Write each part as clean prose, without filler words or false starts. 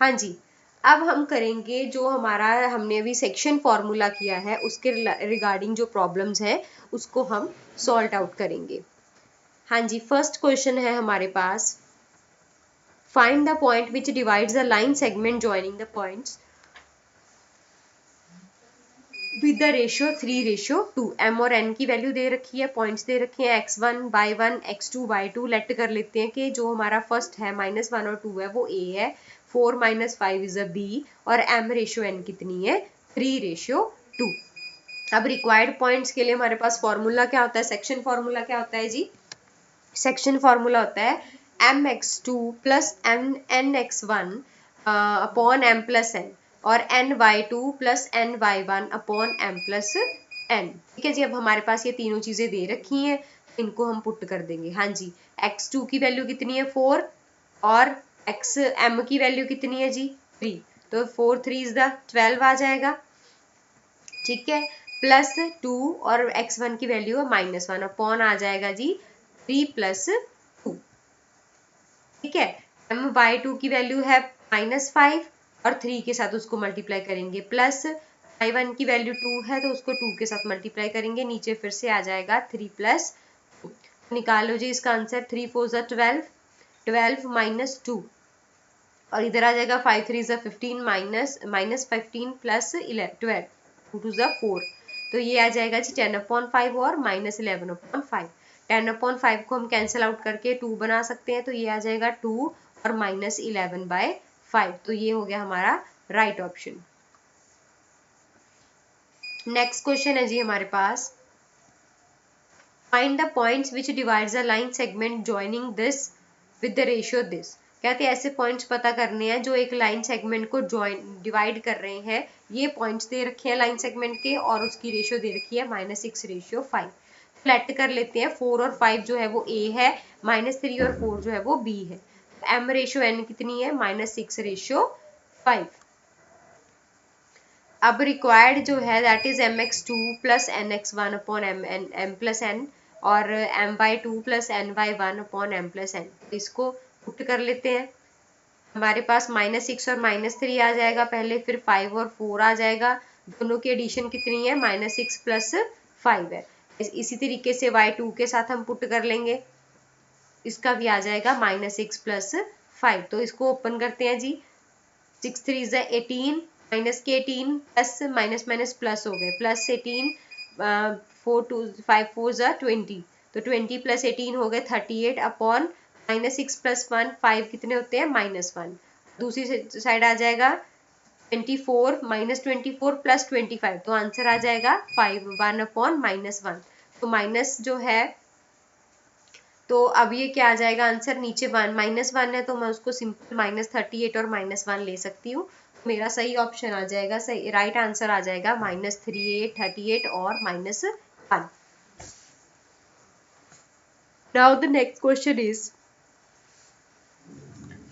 हाँ जी, अब हम करेंगे जो हमारा हमने अभी सेक्शन फॉर्मूला किया है उसके रिगार्डिंग जो प्रॉब्लम्स है उसको हम सॉल्व आउट करेंगे। हाँ जी, फर्स्ट क्वेश्चन है हमारे पास, find the point which divides the line segment joining the points with the ratio 3:2। m और n की वैल्यू दे रखी है, पॉइंट्स दे रखे हैं x1 y1 x2 y2। Late कर लेते हैं कि जो हमारा फर्स्ट है -1 और 2 है वो a है, 4 - 5 इज अ b, और m रेशियो n कितनी है 3:2। अब रिक्वायर्ड पॉइंट्स के लिए हमारे पास फॉर्मूला क्या होता है, सेक्शन फॉर्मूला क्या होता है जी, सेक्शन फॉर्मूला होता है mx2 plus nx1 upon m plus n, और ny2 plus ny1 upon m plus n। ठीक है जी, अब हमारे पास ये तीनों चीजें दे रखी हैं, इनको हम पुट कर देंगे। हाँ जी, x2 की वैल्यू कितनी है 4, और m की वैल्यू कितनी है जी 3, तो 4 3 इज द 12 आ जाएगा। ठीक है, प्लस 2 और x1 की वैल्यू है -1, अपॉन आ जाएगा जी 3 + 2। ठीक है, my2 की वैल्यू है -5 और 3 के साथ उसको मल्टीप्लाई करेंगे, प्लस y1 की वैल्यू 2 है तो उसको 2 के साथ मल्टीप्लाई करेंगे, नीचे फिर से आ जाएगा 3 + 2। निकालो जी इसका आंसर, 3 4 = 12, 12 - 2, और इधर आ जाएगा 5 3 = 15 -15 + 12, 2 2 = 4, तो ये आ जाएगा जी 10/5 और -11/5। 10/5 को हम कैंसिल आउट करके 2 बना सकते हैं, तो ये आ जाएगा 2 और -11/5, तो ये हो गया हमारा राइट ऑप्शन। नेक्स्ट क्वेश्चन है जी हमारे पास, find the points which divides the line segment joining this with the ratio this. कहते हैं ऐसे पॉइंट्स पता करने हैं जो एक लाइन सेगमेंट को डिवाइड कर रहे हैं। ये पॉइंट्स दे रखे हैं लाइन सेगमेंट के, और उसकी रेशियो दे रखी है -6:5। लेट कर लेते हैं 4 और 5 जो है वो a है, -3 और 4 जो है वो b है। m रेशियो n कितनी है -6:5। अब रिक्वायर्ड जो है that is mx2 plus nx1 upon m plus n, और my2 plus ny1 upon m plus n। इसको पुट कर लेते हैं, हमारे पास -6 और -3 आ जाएगा पहले, फिर 5 और 4 आ जाएगा, दोनों की एडिशन कितनी है -6 + 5 है। इसी तरीके से y2 के साथ हम पुट कर लेंगे, इसका भी आ जाएगा -6 + 5, तो इसको ओपन करते हैं जी, 6 3 = 18, माइनस के 18 प्लस माइनस माइनस प्लस हो गए, +18, 4 2 5 4 = 20, तो 20 + 18 हो गए 38 अपॉन -6 + 1 5 कितने होते हैं -1। दूसरी साइड आ जाएगा 24 -24 + 25, तो आंसर आ जाएगा 5 1 अपॉन -1। तो माइनस जो है, तो अब ये क्या आ जाएगा आंसर, नीचे -1 है तो मैं उसको सिंपल -38 और -1 ले सकती हूँ, मेरा सही ऑप्शन आ जाएगा, सही राइट आंसर आ जाएगा -38 38 और -1। Now the next question is,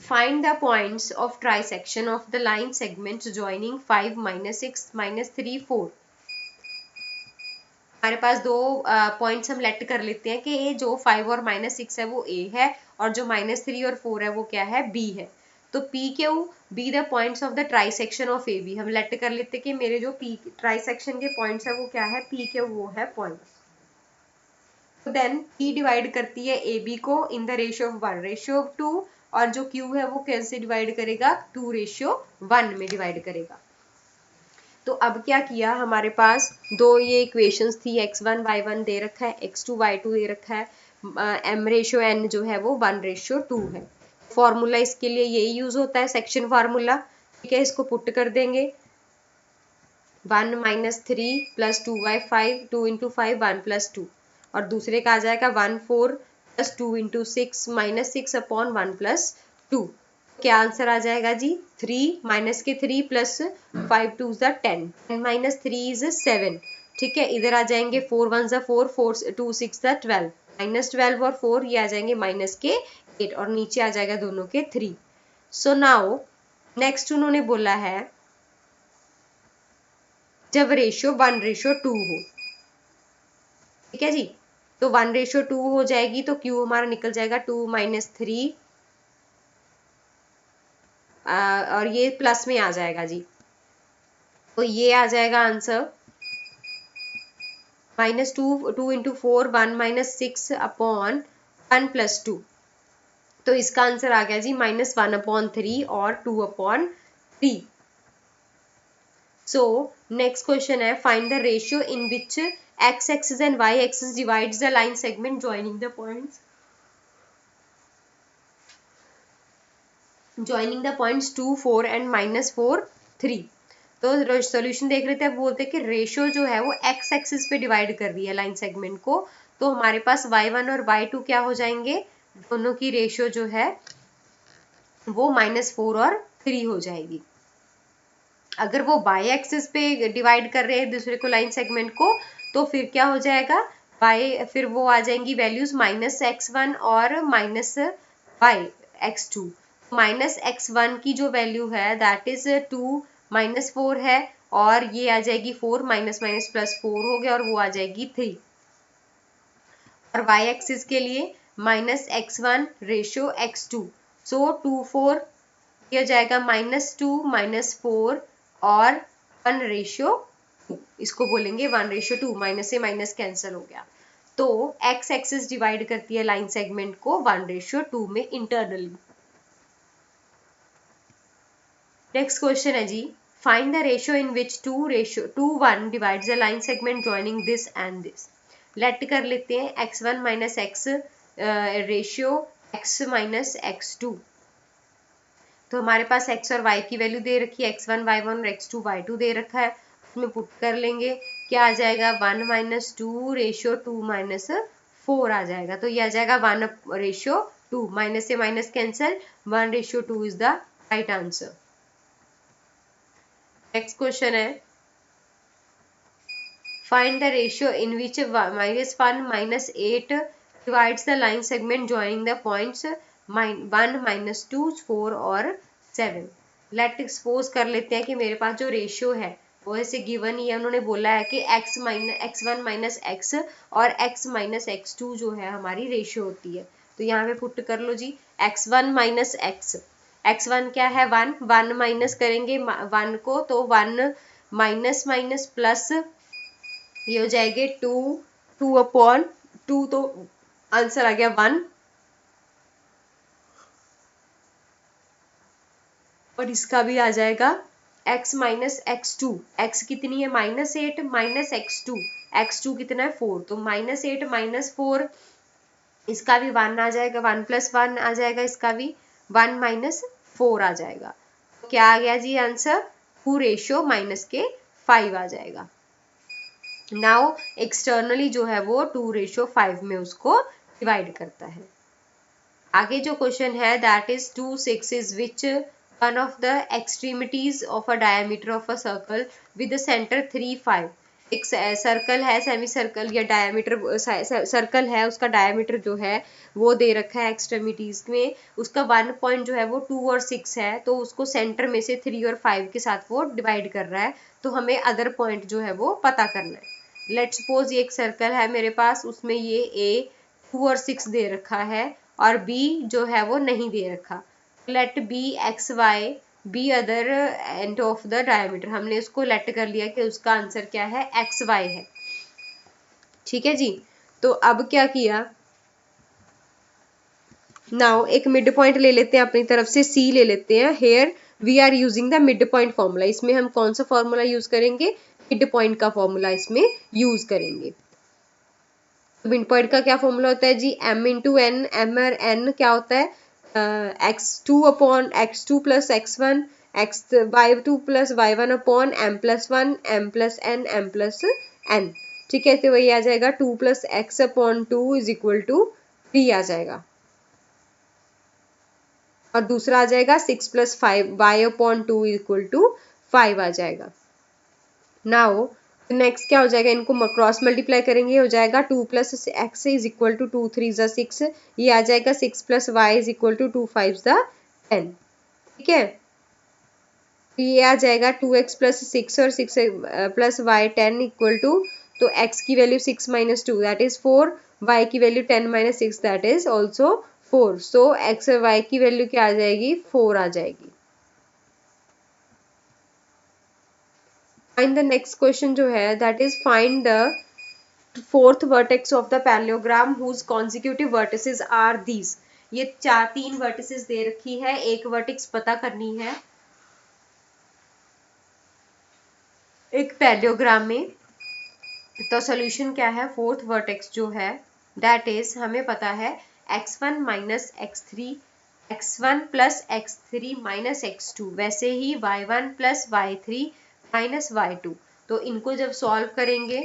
find the points of trisection of the line segments joining 5 -6 -3 4। हमारे पास दो पॉइंट्स हम लेट कर लेते हैं कि ये जो 5 और -6 है वो a है, और जो -3 और 4 है वो क्या है b है। तो p Q be the points of the trisection of A B, हम लेट कर लेते हैं कि मेरे जो p ट्राइसेक्शन के पॉइंट्स है वो क्या है p क्यू, वो है पॉइंट्स। तो देन p डिवाइड करती है ए बी को इन द रेशियो ऑफ 1:2, और जो q है वो कैसे डिवाइड करेगा 2:1 में डिवाइड करेगा। तो अब क्या किया, हमारे पास दो ये इक्वेशंस थी, x1 y1 दे रखा है, x2 y2 दे रखा है, m रेशियो n जो है वो 1:2 है। फॉर्मूला इसके लिए यही यूज होता है, सेक्शन फार्मूला। ठीक है, इसको पुट कर देंगे, 1 - 3 + 2/5, 2 × 5 1 + 2, और दूसरे का आ जाएगा 1 4 + 2 × 6 -6 अपॉन 1 + 2। क्या आंसर आ जाएगा जी 3 -3 + 5 2 = 10, 10 - 3 = 7। ठीक है, इधर आ जाएंगे 4 1 = 4, 4 2 6 = 12, -12 और 4 ये आ जाएंगे -8, और नीचे आ जाएगा दोनों के 3। सो नाउ नेक्स्ट उन्होंने बोला है जब रेशियो 1:2 हो। ठीक है जी, तो 1:2 हो जाएगी तो क्यू हमारा निकल जाएगा 2 - 3 और ये प्लस में आ जाएगा जी। तो ये आ जाएगा answer -2, 2 into 4 1 minus 6 upon 1 plus 2। तो इसका आंसर आ गया जी -1/3 और 2/3। सो नेक्स्ट क्वेश्चन है, find the ratio in which x axis and y axis divides the line segment joining the points 2, 4 and -4, 3। तो सॉल्यूशन देख रहे थे, अब बोलते हैं कि रेशियो जो है वो x एक्सिस पे डिवाइड कर रही है लाइन सेगमेंट को। तो हमारे पास y1 और y2 क्या हो जाएंगे, दोनों की रेशियो जो है वो -4 और 3 हो जाएगी। अगर वो y एक्सिस पे डिवाइड कर रहे हैं दूसरे को लाइन सेगमेंट को, तो फिर क्या हो जाएगा, फिर वो आ जाएंगी वैल्यूज -x1 और -y(x2). -x1 की जो वैल्यू है दैट इज 2 -4 है, और ये आ जाएगी 4, माइनस माइनस प्लस 4 हो गया और वो आ जाएगी 3। और y एक्सिस के लिए -x1 रेशियो x2, सो 2 4 ये हो जाएगा -2 -4 और 1:2। इसको बोलेंगे 1:2, माइनस से माइनस कैंसिल हो गया। तो x एक्सिस डिवाइड करती है लाइन सेगमेंट को 1:2 में इंटरनली। नेक्स्ट क्वेश्चन है जी, find the ratio in which 2:1 divides the line segment joining this and this. Let कर लेते हैं x1 minus x ratio x minus x2। तो हमारे पास x और y की वैल्यू दे रखी है, x1 y1 और x2 y2 दे रखा है। उसमें पुट कर लेंगे, क्या आ जाएगा 1 - 2 रेशियो 2 - 4 आ जाएगा। तो ये आ जाएगा 1:2, माइनस से minus cancel, 1:2 is the right answer. Next question है, find the ratio in which -1 - 8 divides the line segment joining the points 1 - 2 4 और 7। लेट एक्सपोज कर लेते हैं कि मेरे पास जो रेशियो है वो ऐसे गिवन ही है। उन्होंने बोला है कि x1 माइनस x और x माइनस x2 जो है हमारी रेशियो होती है। तो यहाँ पे पुट कर लो जी, x1 माइनस x1 क्या है 1, 1 माइनस करेंगे 1 को, तो 1 माइनस माइनस प्लस, ये हो जाएंगे 2, 2/2, तो आंसर आ गया 1। और इसका भी आ जाएगा x माइनस x2, x कितनी है -8 माइनस x2 कितना है 4, तो -8 - 4, इसका भी 1 आ जाएगा, 1 + 1 आ जाएगा, इसका भी 1 - 4 आ जाएगा। तो क्या आ गया जी आंसर, 2 रेशियो -5 आ जाएगा। नाउ एक्सटर्नली जो है वो 2:5 में उसको डिवाइड करता है। आगे जो क्वेश्चन है that is 2 6 is which one of the extremities of a diameter of a circle with the center 3 5। एक सर्कल है, सेमी सर्कल या डायमीटर सर्कल है, उसका डायमीटर जो है वो दे रखा है एक्सट्रीमिटीज में, उसका 1 पॉइंट जो है वो 2 और 6 है, तो उसको सेंटर में से 3 और 5 के साथ वो डिवाइड कर रहा है। तो हमें अदर पॉइंट जो है वो पता करना है। लेट सपोज ये एक सर्कल है मेरे पास, उसमें ये A 2 और 6 दे रखा है और B जो है वो नहीं दे रखा। Let B x y be other end of the diameter, हमने उसको लेट कर लिया कि उसका आंसर क्या है एक्स वाई है। ठीक है जी, तो अब क्या किया, नाउ एक मिड पॉइंट ले लेते हैं अपनी तरफ से, सी ले लेते हैं। Here we are using the mid point formula. इसमें हम कौन सा फॉर्मूला यूज करेंगे, मिड पॉइंट का फॉर्मूला इसमें यूज करेंगे। मिड पॉइंट का क्या फॉर्मूला होता है जी, m इंटू एन, एम और एन क्या होता है x2 plus x1 y2 plus y1 upon m+1 m+n m+n। ठीक है, तो वही आ जाएगा 2 + x अपॉन 2 = 3 आ जाएगा। और दूसरा आ जाएगा 6 + 5 y अपॉन 2 = 5 आ जाएगा। नाउ नेक्स्ट क्या हो जाएगा, इनको क्रॉस मल्टीप्लाई करेंगे, हो जाएगा 2 + x = 2 3 = 6, ये आ जाएगा 6 + y = 2 5 = 10। ठीक है, ये आ जाएगा 2x + 6 और 6 + y 10 = तो x की वैल्यू 6 - 2 दैट इज 4, y की value 10 - 6 that is also 4। So x और y की वैल्यू क्या आ जाएगी 4 आ जाएगी। फाइंड द नेक्स्ट क्वेश्चन जो है that is find the fourth vertex of the parallelogram whose consecutive vertices are these. ये तीन वर्टिसेस दे रखी है, एक वर्टेक्स पता करनी है एक पैरेललोग्राम में। तो सोल्यूशन क्या है, फोर्थ वर्टेक्स जो है दैट इज हमें पता है x1 minus x3, x1 plus x3 minus x2, वैसे ही y1 plus y3 minus y2। तो इनको जब सॉल्व करेंगे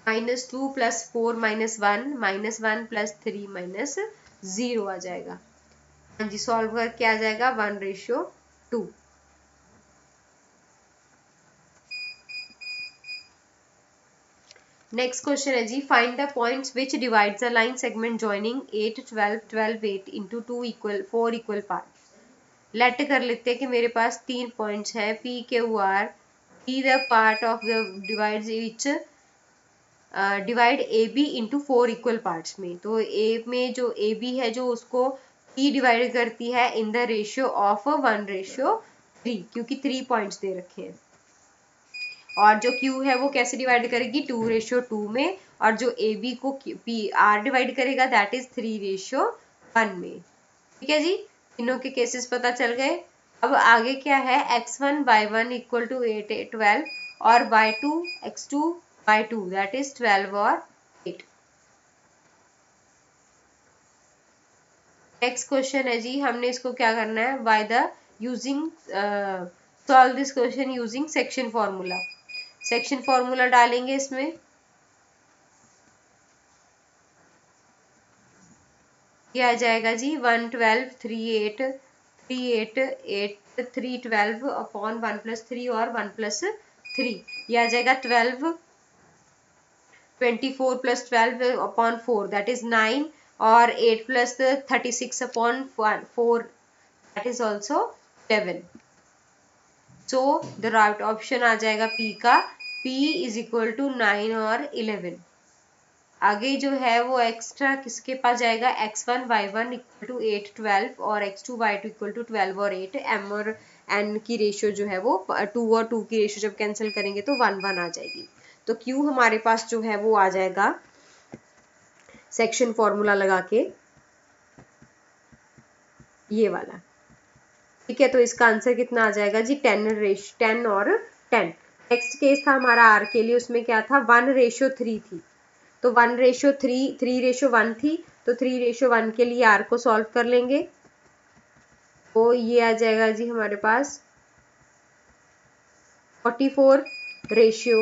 -2 प्लस 4 माइनस 1 -1 प्लस 3 माइनस 0 आ जाएगा। हाँ जी, सॉल्व करके आ जाएगा 1:2। नेक्स्ट क्वेश्चन है जी, find the points which divide the line segment joining 8 12 12 8 into 2 equal 4 equal part. Let कर लेते हैं कि मेरे पास 3 पॉइंट्स है P Q R, P the part of the divides which divide A B into 4 equal parts में। तो ए में जो ए बी है जो उसको P डिवाइड करती है इन द रेशियो ऑफ 1:3, क्योंकि 3 पॉइंट्स दे रखे हैं। और जो Q है वो कैसे डिवाइड करेगी 2:2 में, और जो ए बी को P R डिवाइड करेगा दैट इज 3:1 में। ठीक है जी, तीनों के केसेस पता चल गए। अब आगे क्या है, x1 y1 इक्वल टू 8 12 और y2 x2 y2 that is 12 और 8। नेक्स्ट क्वेश्चन है जी, हमने इसको क्या करना है, by the using solve this question using section formula. Section formula डालेंगे इसमें, ये आ जाएगा जी 1 12 3 8 3 8 8 3 12 अपॉन 1 प्लस 3 और 1 प्लस 3, ये आ जाएगा 12 24 प्लस 12 अपॉन 4 दैट इज 9 और 8 plus 36 upon 4 that is also 11। So the right option आ जाएगा P का, P इज इक्वल टू 9 और 11। आगे जो है वो एक्स्ट्रा किसके पास जाएगा, x1 y1 इक्वल टू 8 12 और x2 y2 इक्वल टू 12 और 8। m और n की रेशियो जो है वो 2 और 2 की रेशियो जब कैंसिल करेंगे तो 1 1 आ जाएगी। तो Q हमारे पास जो है वो आ जाएगा सेक्शन फॉर्मूला लगा के ये वाला। ठीक है, तो इसका आंसर कितना आ जाएगा जी 10 और 10। नेक्स्ट केस था हमारा R के लिए, उसमें क्या था 1:3 थी। तो 1:3 3:1 थी, तो 3:1 के लिए R को सॉल्व कर लेंगे। तो ये आ जाएगा जी हमारे पास 44 रेशियो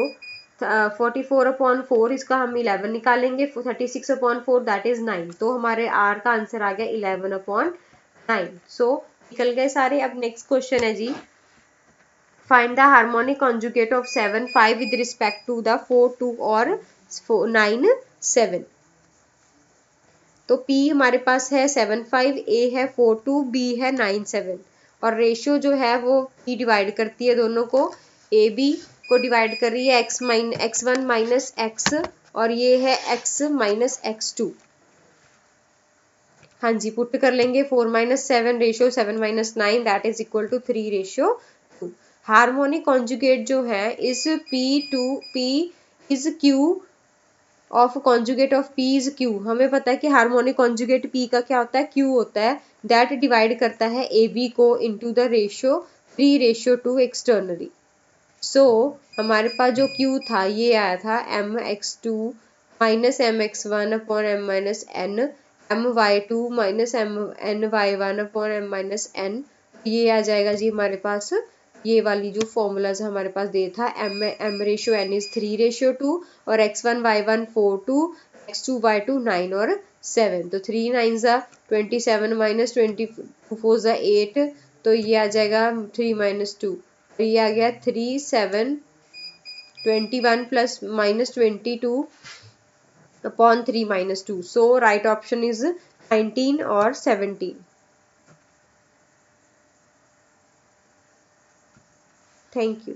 44/4, इसका हम 11 निकालेंगे, 36/4 दैट इज 9। तो हमारे R का आंसर आ गया 11/9। सो निकल गए सारे। अब नेक्स्ट क्वेश्चन है जी, find the harmonic conjugate of 7 5 with respect to the 4 2 और 9 7। तो P हमारे पास है 7 5, A है 4 2, B है 9 7, और रेशियो जो है वो P डिवाइड करती है दोनों को, ए बी को डिवाइड कर रही है x1 माइनस x, और ये है x माइनस x2। हाँ जी, पुट कर लेंगे 4 minus 7 ratio 7 minus 9 that is equal to 3:2। Harmonic conjugate जो है इस P is Q of conjugate of P is Q। हमें पता है कि हार्मोनिक कॉन्जुगेट P का क्या होता है, Q होता है, दैट डिवाइड करता है AB को इनटू द रेशियो 3:2 एक्सटर्नली। सो हमारे पास जो Q था ये आया था mx2 minus mx1 upon m minus n, my2 minus my1 upon m minus n। ये आ जाएगा जी हमारे पास, ये वाली जो फॉर्मूलाज हमारे पास दे था, m रेशियो n इज 3:2 और x1 y1 4 2, x2 y2 9 और 7। तो 3 9 ज़ा 27 माइनस 24 ज़ा 8, तो ये आ जाएगा 3 माइनस 2, तो ये आ गया 3 7 21 plus minus 22 upon 3 minus 2। So right option is 19 और 17। Thank you.